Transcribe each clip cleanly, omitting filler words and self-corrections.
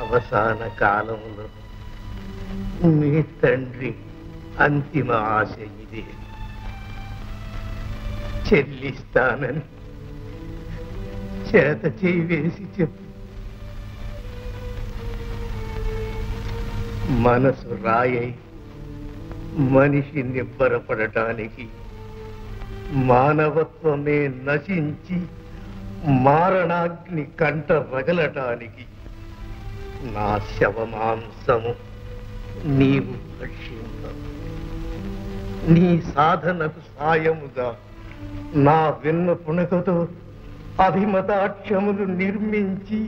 అవసాన కాలంలో మీ తండ్రి అంతిమ ఆశ ఇదే. చెల్లిస్తానని చేత చేయి వేసి చెప్పు. మనసు రాయై మనిషి నిబ్బరపడటానికి, మానవత్వమే నశించి మారణాగ్ని కంట రగలటానికి నా శవమాంసము నీవు భక్షించవు. నీ సాధనకు సాయముగా నా వెన్న పుణకతో అభిమతాక్షములు నిర్మించి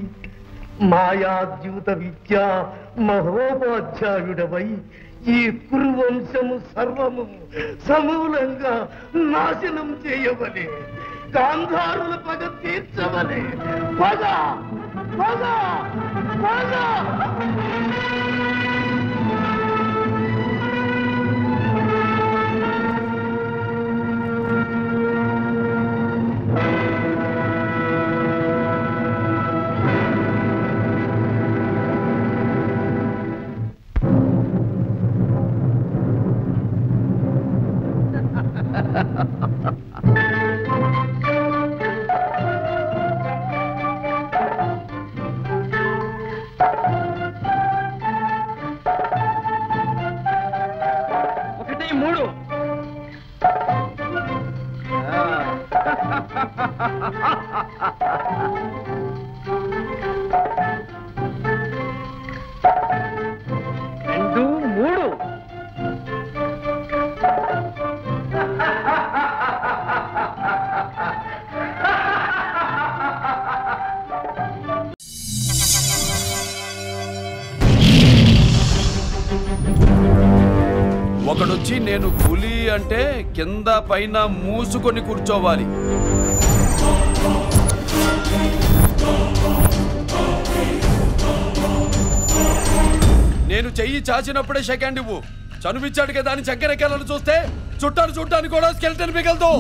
మాయాద్యూత విద్యా మహోపాధ్యాయుడవై ఈ కురువంశము సర్వము సమూలంగా నాశనం చేయవలే. గాంధారుల పగ తీర్చవలే. పగ పగ పగ. ఒకడొచ్చి నేను పులి అంటే కింద పైన మూసుకొని కూర్చోవాలి. నేను చెయ్యి చాచినప్పుడే సెకండ్ ఇవ్వు. చనువిచ్చాడు కదా అని చక్కెరకెళ్ళను చూస్తే చుట్టాను చూడటానికి కూడా స్కెల్టన్ మిగలదు.